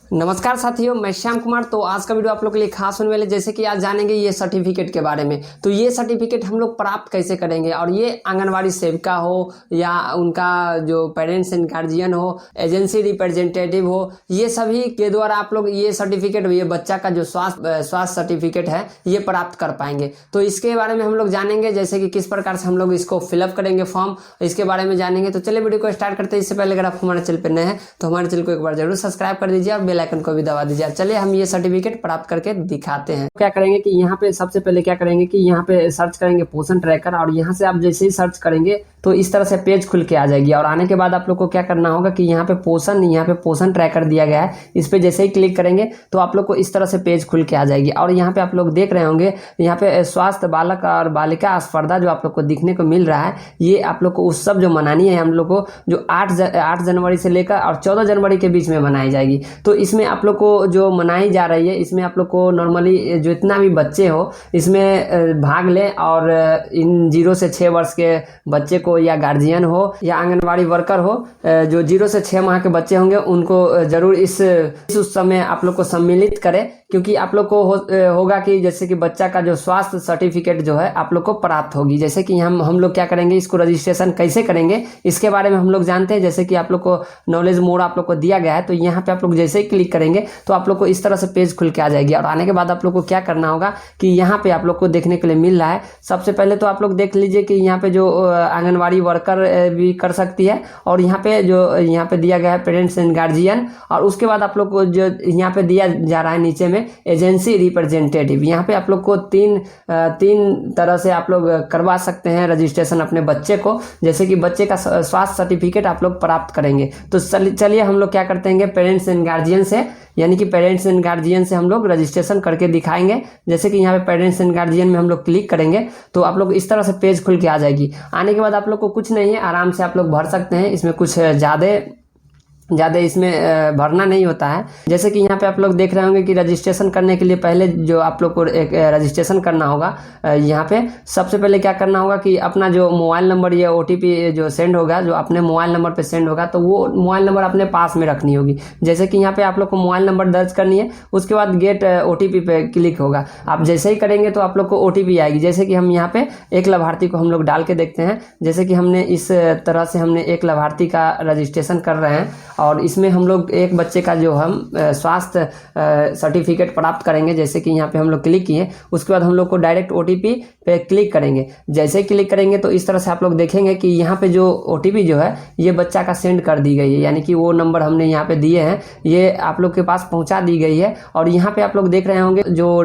नमस्कार साथियों, मैं श्याम कुमार। तो आज का वीडियो आप लोग के लिए खास होने वाले, जैसे कि आज जानेंगे ये सर्टिफिकेट के बारे में। तो ये सर्टिफिकेट हम लोग प्राप्त कैसे करेंगे, और ये आंगनवाड़ी सेविका हो या उनका जो पेरेंट्स एंड गार्जियन हो, एजेंसी रिप्रेजेंटेटिव हो, ये सभी के द्वारा आप लोग ये सर्टिफिकेट, ये बच्चा का जो स्वास्थ्य सर्टिफिकेट है, ये प्राप्त कर पाएंगे। तो इसके बारे में हम लोग जानेंगे, जैसे कि किस प्रकार से हम लोग इसको फिलअप करेंगे फॉर्म, इसके बारे में जानेंगे। तो चलिए वीडियो को स्टार्ट करते हैं। इससे पहले अगर आप हमारे चैनल पर नए हैं तो हमारे चैनल को एक बार जरूर सब्सक्राइब कर दीजिए और बेल आइकन को भी दबा दीजिए। चलिए हम ये सर्टिफिकेट प्राप्त करके दिखाते हैं। क्या करेंगे कि यहाँ पे सबसे पहले क्या करेंगे कि यहाँ पे सर्च करेंगे पोषण ट्रैकर, और यहाँ से आप जैसे ही सर्च करेंगे तो इस तरह से पेज खुल के आ जाएगी। और आने के बाद आप लोग को क्या करना होगा कि यहाँ पे पोषण ट्रैकर दिया गया है, इस पे जैसे ही क्लिक करेंगे तो आप लोग को इस तरह से पेज खुल के आ जाएगी। और यहाँ पे आप लोग देख रहे होंगे, यहाँ पे स्वास्थ्य बालक और बालिका स्पर्धा जो आप लोग को दिखने को मिल रहा है, ये आप लोग को उत्सव जो मनानी है हम लोग को, जो 8 जनवरी से लेकर और 14 जनवरी के बीच में मनाई जाएगी। तो इसमें आप लोग को जो मनाई जा रही है, इसमें आप लोग को नॉर्मली जितना भी बच्चे हो इसमें भाग लें, और इन 0 से 6 वर्ष के बच्चे को या गार्जियन हो या आंगनवाड़ी वर्कर हो, जो 0 से 6 माह के बच्चे होंगे उनको जरूर इस उत्सव में आप लोग को सम्मिलित करें। क्योंकि आप लोग को होगा कि जैसे कि बच्चा का जो स्वास्थ्य सर्टिफिकेट जो है आप लोग को प्राप्त होगी। जैसे कि हम लोग क्या करेंगे, इसको रजिस्ट्रेशन कैसे करेंगे इसके बारे में हम लोग जानते हैं। जैसे कि आप लोग को नॉलेज मोड आप लोग को दिया गया है, तो यहाँ पे आप लोग जैसे ही क्लिक करेंगे तो आप लोग को इस तरह से पेज खुल के आ जाएगी। और आने के बाद आप लोग को क्या करना होगा कि यहाँ पे आप लोग को देखने के लिए मिल रहा है, सबसे पहले तो आप लोग देख लीजिए कि यहाँ पे जो आंगनवाड़ी वर्कर भी कर सकती है, और यहाँ पे दिया गया है पेरेंट्स एंड गार्जियन। और उसके बाद आप लोग को जो यहाँ पे दिया जा रहा है नीचे में एजेंसी रिप्रेजेंटेटिव, यहाँ पे आप लोग को तीन तरह से आप लोग करवा सकते हैं रजिस्ट्रेशन अपने बच्चे को। जैसे कि बच्चे का स्वास्थ्य सर्टिफिकेट आप लोग प्राप्त करेंगे, तो चलिए हम लोग क्या करते हैं, पेरेंट्स एंड गार्जियन से, यानी कि पेरेंट्स एंड गार्जियन से हम लोग रजिस्ट्रेशन करके दिखाएंगे। जैसे कि यहाँ पे पेरेंट्स एंड गार्जियन में हम लोग क्लिक करेंगे तो आप लोग इस तरह से पेज खुल के आ जाएगी। आने के बाद आप लोग को कुछ नहीं है, आराम से आप लोग भर सकते हैं, इसमें कुछ ज़्यादा इसमें भरना नहीं होता है। जैसे कि यहाँ पे आप लोग देख रहे होंगे कि रजिस्ट्रेशन करने के लिए पहले जो आप लोग को एक रजिस्ट्रेशन करना होगा, यहाँ पे सबसे पहले क्या करना होगा कि अपना जो मोबाइल नंबर या OTP जो सेंड होगा, जो अपने मोबाइल नंबर पे सेंड होगा, तो वो मोबाइल नंबर अपने पास में रखनी होगी। जैसे कि यहाँ पे आप लोग को मोबाइल नंबर दर्ज करनी है, उसके बाद गेट OTP पे क्लिक होगा। आप जैसे ही करेंगे तो आप लोग को OTP आएगी। जैसे कि हम यहाँ पे एक लाभार्थी को हम लोग डाल के देखते हैं। जैसे कि हमने इस तरह से हमने एक लाभार्थी का रजिस्ट्रेशन कर रहे हैं, और इसमें हम लोग एक बच्चे का जो हम स्वास्थ्य सर्टिफिकेट प्राप्त करेंगे। जैसे कि यहाँ पे हम लोग क्लिक किए, उसके बाद हम लोग को डायरेक्ट OTP पे क्लिक करेंगे। जैसे ही क्लिक करेंगे तो इस तरह से आप लोग देखेंगे कि यहाँ पे जो OTP जो है ये बच्चा का सेंड कर दी गई है, यानी कि वो नंबर हमने यहाँ पे दिए हैं ये आप लोग के पास पहुँचा दी गई है। और यहाँ पे आप लोग देख रहे होंगे जो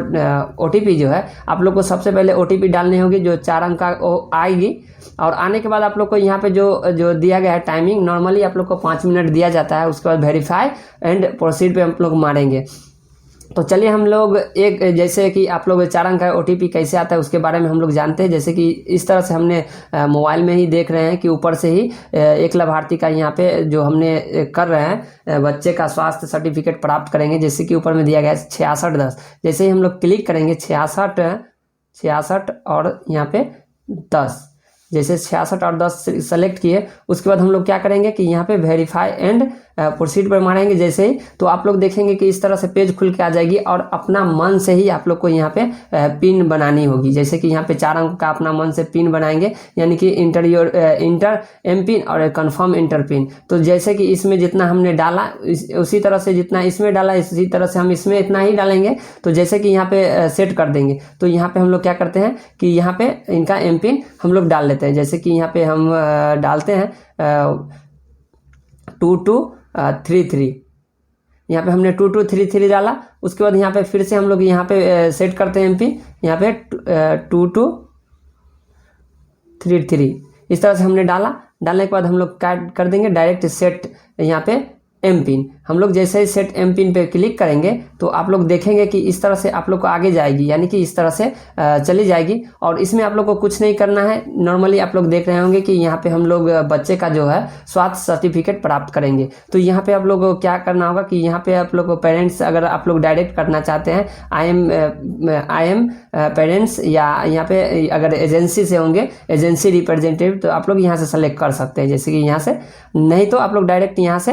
OTP जो है आप लोग को सबसे पहले OTP डालनी होगी, जो 4 अंक का आएगी। और आने के बाद आप लोग को यहाँ पे जो दिया गया है टाइमिंग, नॉर्मली आप लोग को 5 मिनट दिया जाता है। उसके बाद वेरीफाई एंड प्रोसीड पे हम लोग मारेंगे। तो चलिए हम लोग जैसे कि आप लोग 4 अंक का OTP कैसे आता है उसके बारे में हम लोग जानते हैं। जैसे कि इस तरह से हमने मोबाइल में ही देख रहे हैं कि ऊपर से ही एक लाभार्थी का यहाँ पे जो हमने कर रहे हैं बच्चे का स्वास्थ्य सर्टिफिकेट प्राप्त करेंगे। जैसे कि ऊपर में दिया गया है 6610। जैसे ही हम लोग क्लिक करेंगे 66 और यहाँ पे 10, जैसे 66 और 10 सेलेक्ट किए, उसके बाद हम लोग क्या करेंगे कि यहाँ पे वेरीफाई एंड प्रोसीड पर मारेंगे। जैसे ही तो आप लोग देखेंगे कि इस तरह से पेज खुल के आ जाएगी, और अपना मन से ही आप लोग को यहाँ पे पिन बनानी होगी। जैसे कि यहाँ पे 4 अंक का अपना मन से पिन बनाएंगे, यानी कि इंटर एम पिन और कन्फर्म इंटर पिन। तो जैसे कि इसमें जितना हमने डाला उसी तरह से जितना इसमें डाला इसी तरह से हम इसमें इतना ही डालेंगे। तो जैसे कि यहाँ पे सेट कर देंगे, तो यहाँ पे हम लोग क्या करते हैं कि यहाँ पे इनका एम पिन हम लोग डाल लेते हैं। जैसे कि यहाँ पे हम डालते हैं 2233, यहाँ पे हमने 2233 डाला। उसके बाद यहाँ पे फिर से हम लोग यहाँ पे सेट करते हैं MP, यहाँ पे 2233 इस तरह से हमने डालने के बाद हम लोग क्या कर देंगे, डायरेक्ट सेट यहाँ पे एम पिन। हम लोग जैसे ही सेट एम पिन पे क्लिक करेंगे तो आप लोग देखेंगे कि इस तरह से आप लोग को आगे जाएगी, यानी कि इस तरह से चली जाएगी। और इसमें आप लोग को कुछ नहीं करना है। नॉर्मली आप लोग देख रहे होंगे कि यहाँ पे हम लोग बच्चे का जो है स्वास्थ्य सर्टिफिकेट प्राप्त करेंगे। तो यहाँ पे आप लोग को क्या करना होगा कि यहाँ पे आप लोग को पेरेंट्स, अगर आप लोग डायरेक्ट करना चाहते हैं आई एम पेरेंट्स, या यहाँ पे अगर एजेंसी से होंगे एजेंसी रिप्रेजेंटेटिव, तो आप लोग यहाँ से सेलेक्ट कर सकते हैं। जैसे कि यहाँ से, नहीं तो आप लोग डायरेक्ट यहाँ से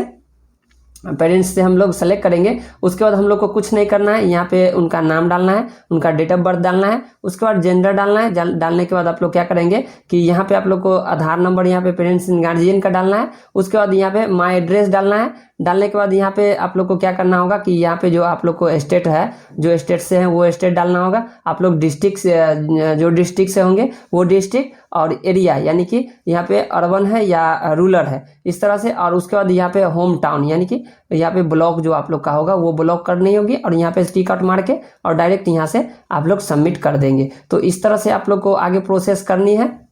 पेरेंट्स से हम लोग सेलेक्ट करेंगे। उसके बाद हम लोग को कुछ नहीं करना है, यहाँ पे उनका नाम डालना है, उनका डेट ऑफ बर्थ डालना है, उसके बाद जेंडर डालना है। डालने के बाद आप लोग क्या करेंगे कि यहाँ पे आप लोग को आधार नंबर यहाँ पे पेरेंट्स एंड गार्जियन का डालना है। उसके बाद यहाँ पे माई एड्रेस डालना है। डालने के बाद यहाँ पे आप लोग को क्या करना होगा कि यहाँ पे जो आप लोग को स्टेट है, जो स्टेट से है वो स्टेट डालना होगा। आप लोग डिस्ट्रिक्ट से, जो डिस्ट्रिक्ट से होंगे वो डिस्ट्रिक्ट, और एरिया यानी कि यहाँ पे अर्बन है या रूरल है, इस तरह से। और उसके बाद यहाँ पे होम टाउन यानी कि यहाँ पे ब्लॉक जो आप लोग का होगा वो ब्लॉक करनी होगी, और यहाँ पे टिक आउट मार के और डायरेक्ट यहाँ से आप लोग सबमिट कर देंगे। तो इस तरह से आप लोग को आगे प्रोसेस करनी है।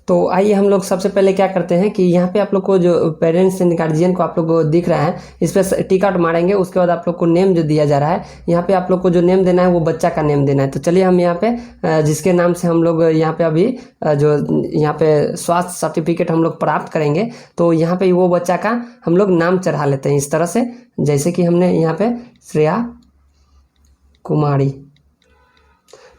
तो आइए हम लोग सबसे पहले क्या करते हैं कि यहाँ पे आप लोग को जो पेरेंट्स एंड गार्जियन को आप लोग को दिख रहा है, इस पर टिक आउट मारेंगे। उसके बाद आप लोग को नेम जो दिया जा रहा है, यहाँ पे आप लोग को जो नेम देना है वो बच्चा का नेम देना है। तो चलिए हम यहाँ पे जिसके नाम से हम लोग यहाँ पे अभी जो यहाँ पे स्वास्थ्य सर्टिफिकेट हम लोग प्राप्त करेंगे, तो यहाँ पे वो बच्चा का हम लोग नाम चढ़ा लेते हैं इस तरह से, जैसे कि हमने यहाँ पे श्रेया कुमारी,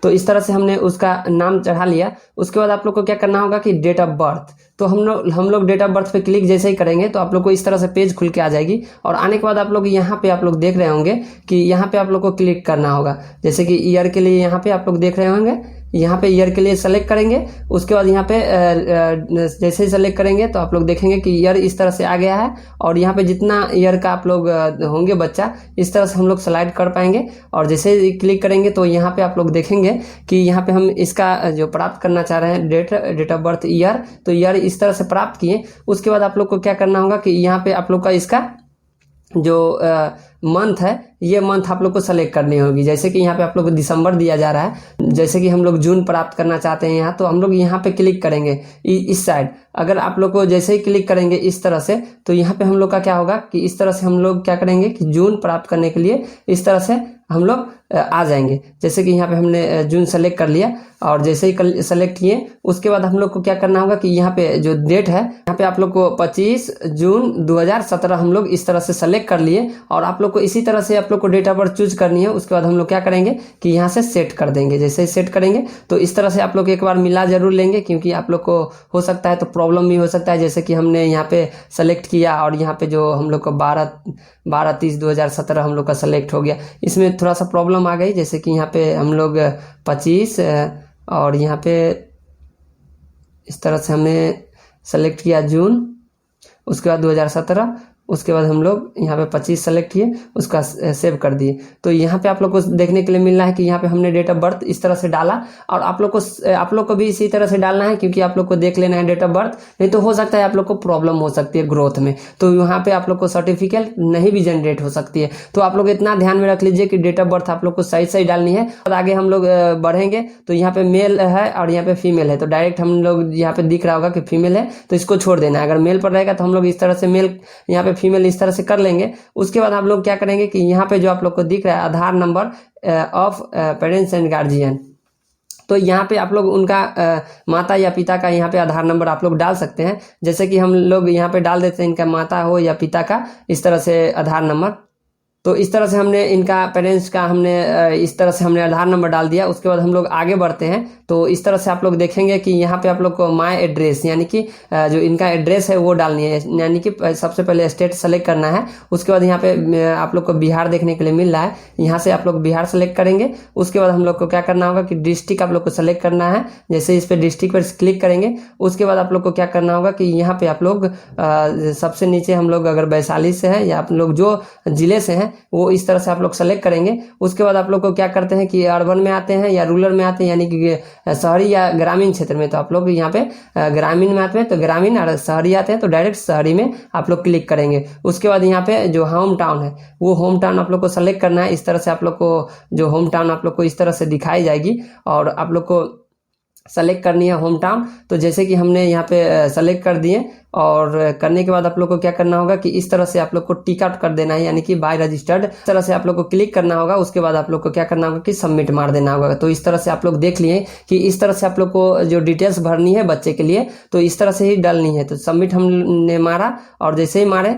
तो इस तरह से हमने उसका नाम चढ़ा लिया। उसके बाद आप लोग को क्या करना होगा कि डेट ऑफ बर्थ, तो हम लोग डेट ऑफ बर्थ पे क्लिक जैसे ही करेंगे तो आप लोग को इस तरह से पेज खुल के आ जाएगी। और आने के बाद आप लोग यहाँ पे आप लोग देख रहे होंगे कि यहाँ पे आप लोग को क्लिक करना होगा। जैसे कि ईयर के लिए यहाँ पे आप लोग देख रहे होंगे, यहाँ पे ईयर के लिए सेलेक्ट करेंगे। उसके बाद यहाँ पे जैसे ही सेलेक्ट करेंगे तो आप लोग देखेंगे कि ईयर इस तरह से आ गया है, और यहाँ पे जितना ईयर का आप लोग होंगे बच्चा, इस तरह से हम लोग स्लाइड कर पाएंगे। और जैसे ही क्लिक करेंगे तो यहाँ पे आप लोग देखेंगे कि यहाँ पे हम इसका जो प्राप्त करना चाह रहे हैं डेट ऑफ बर्थ ईयर, तो ईयर इस तरह से प्राप्त किए। उसके बाद आप लोग को क्या करना होगा कि यहाँ पे आप लोग का इसका जो मंथ है, ये मंथ आप लोग को सेलेक्ट करनी होगी। जैसे कि यहाँ पे आप लोग को दिसंबर दिया जा रहा है, जैसे कि हम लोग जून प्राप्त करना चाहते हैं यहाँ, तो हम लोग यहाँ पे क्लिक करेंगे इस साइड। अगर आप लोग को जैसे ही क्लिक करेंगे इस तरह से, तो यहाँ पे हम लोग का क्या होगा कि इस तरह से हम लोग क्या करेंगे कि जून प्राप्त करने के लिए इस तरह से हम लोग आ जाएंगे। जैसे कि यहाँ पे हमने जून सेलेक्ट कर लिया, और जैसे ही सेलेक्ट किए उसके बाद हम लोग को क्या करना होगा कि यहाँ पे जो डेट है, यहाँ पे आप लोग को 25 जून 2017 हम लोग इस तरह से सेलेक्ट कर लिए। और आप लोग को इसी तरह से आप लोग को डेट ऑफ बर्थ चूज करनी है। उसके बाद हम लोग क्या करेंगे कि यहाँ से सेट कर देंगे। जैसे ही सेट करेंगे तो इस तरह से आप लोग एक बार मिला जरूर लेंगे, क्योंकि आप लोग को हो सकता है तो प्रॉब्लम भी हो सकता है। जैसे कि हमने यहाँ पे सेलेक्ट किया और यहाँ पे जो हम लोग को 12/30/2017 हम लोग का सेलेक्ट हो गया, इसमें थोड़ा सा प्रॉब्लम आ गई। जैसे कि यहाँ पे हम लोग 25 और यहाँ पे इस तरह से हमने सेलेक्ट किया जून, उसके बाद 2017, उसके बाद हम लोग यहाँ पे 25 सेलेक्ट किए, उसका सेव कर दिए। तो यहाँ पे आप लोग को देखने के लिए मिल रहा है कि यहाँ पे हमने डेट ऑफ बर्थ इस तरह से डाला, और आप लोग को भी इसी तरह से डालना है, क्योंकि आप लोग को देख लेना है डेट ऑफ बर्थ, नहीं तो हो सकता है आप लोग को प्रॉब्लम हो सकती है ग्रोथ में, तो यहाँ पे आप लोग को सर्टिफिकेट नहीं भी जनरेट हो सकती है। तो आप लोग इतना ध्यान में रख लीजिए कि डेट ऑफ बर्थ आप लोग को सही सही डालनी है। और आगे हम लोग बढ़ेंगे तो यहाँ पे मेल है और यहाँ पे फीमेल है, तो डायरेक्ट हम लोग यहाँ पे दिख रहा होगा कि फीमेल है, तो इसको छोड़ देना है। अगर मेल पर रहेगा तो हम लोग इस तरह से मेल, यहाँ पे फीमेल इस तरह से कर लेंगे। उसके बाद आप लोग क्या करेंगे कि यहाँ पे जो आप लोग को दिख रहा है Aadhaar number of parents and guardian, तो यहाँ पे आप लोग उनका माता या पिता का यहाँ पे आधार नंबर आप लोग डाल सकते हैं। जैसे कि हम लोग यहाँ पे डाल देते हैं इनका माता हो या पिता का इस तरह से आधार नंबर। तो इस तरह से हमने इनका पेरेंट्स का इस तरह से हमने आधार नंबर डाल दिया। उसके बाद हम लोग आगे बढ़ते हैं। तो इस तरह से आप लोग देखेंगे कि यहाँ पे आप लोग को माय एड्रेस यानी कि जो इनका एड्रेस है वो डालनी है, यानी कि सबसे पहले स्टेट सेलेक्ट करना है। उसके बाद यहाँ पे आप लोग को बिहार देखने के लिए मिल रहा है, यहाँ से आप लोग बिहार सेलेक्ट करेंगे। उसके बाद हम लोग को क्या करना होगा कि डिस्ट्रिक्ट आप लोग को सेलेक्ट करना है। जैसे इस पे डिस्ट्रिक्ट पर क्लिक करेंगे उसके बाद आप लोग को क्या करना होगा कि यहाँ पे आप लोग सबसे नीचे हम लोग अगर वैशाली से है या आप लोग जो जिले से हैं वो इस तरह से आप लोग सेलेक्ट करेंगे। उसके बाद आप लोग को क्या करते हैं कि अर्बन में आते हैं या रूरल में आते हैं, यानी कि शहरी या ग्रामीण क्षेत्र में। तो आप लोग यहाँ पे ग्रामीण में आते हैं तो ग्रामीण, और शहरी आते हैं तो डायरेक्ट शहरी में आप लोग क्लिक करेंगे। उसके बाद यहाँ पे जो होम टाउन है वो होम टाउन आप लोग को सेलेक्ट करना है। इस तरह से आप लोग को जो होम टाउन आप लोग को इस तरह से दिखाई जाएगी और आप लोग को सेलेक्ट करनी है होम टाउन। तो जैसे कि हमने यहाँ पे सेलेक्ट कर दिए और करने के बाद आप लोग को क्या करना होगा कि इस तरह से आप लोग को टिक आउट कर देना है, यानी कि बाय रजिस्टर्ड। इस तरह से आप लोग को क्लिक करना होगा। उसके बाद आप लोग को क्या करना होगा कि सबमिट मार देना होगा। तो इस तरह से आप लोग देख लिए कि इस तरह से आप लोग को जो डिटेल्स भरनी है बच्चे के लिए तो इस तरह से ही डालनी है। तो सबमिट हमने मारा और जैसे ही मारे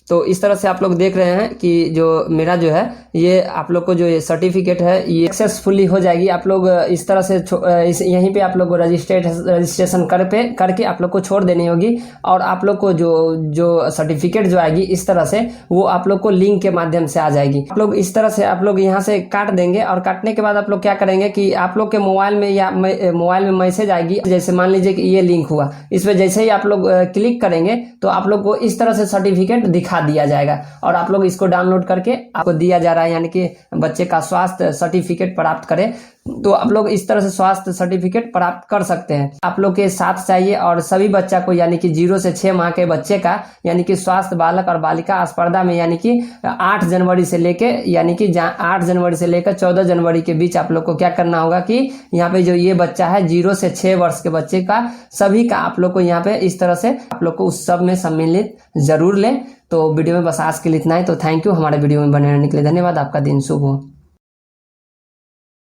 तो इस तरह से आप लोग देख रहे हैं कि जो मेरा जो है ये आप लोग को जो ये सर्टिफिकेट है ये सक्सेसफुली हो जाएगी। आप लोग इस तरह से यहीं पे आप लोग को रजिस्ट्रेशन करके आप लोग को छोड़ देनी होगी, और आप लोग को जो सर्टिफिकेट जो आएगी इस तरह से वो आप लोग को लिंक के माध्यम से आ जाएगी। आप लोग इस तरह से आप लोग यहाँ से काट देंगे, और काटने के बाद आप लोग क्या करेंगे कि आप लोग के मोबाइल में या मोबाइल में मैसेज आएगी, जैसे मान लीजिए कि ये लिंक हुआ, इस पर जैसे ही आप लोग क्लिक करेंगे तो आप लोग को इस तरह से सर्टिफिकेट दिखा दिया जाएगा, और आप लोग इसको डाउनलोड करके आपको दिया जा रहा है, यानी कि बच्चे का स्वास्थ्य सर्टिफिकेट प्राप्त करें। तो आप लोग इस तरह से स्वास्थ्य सर्टिफिकेट प्राप्त कर सकते हैं। आप लोग के साथ चाहिए और सभी बच्चा को, यानी कि 0 से 6 माह के बच्चे का, यानी कि स्वास्थ्य बालक और बालिका स्पर्धा में, यानी कि 8 जनवरी से लेके, यानी कि 8 जनवरी से लेकर 14 जनवरी के बीच आप लोग को क्या करना होगा कि यहाँ पे जो ये बच्चा है 0 से 6 वर्ष के बच्चे का, सभी का आप लोग को यहाँ पे इस तरह से आप लोग को उस सब में सम्मिलित जरूर लें। तो वीडियो में बस आज के लिए इतना ही। तो थैंक यू हमारे वीडियो में बने रहने के लिए, धन्यवाद। आपका दिन शुभ हो।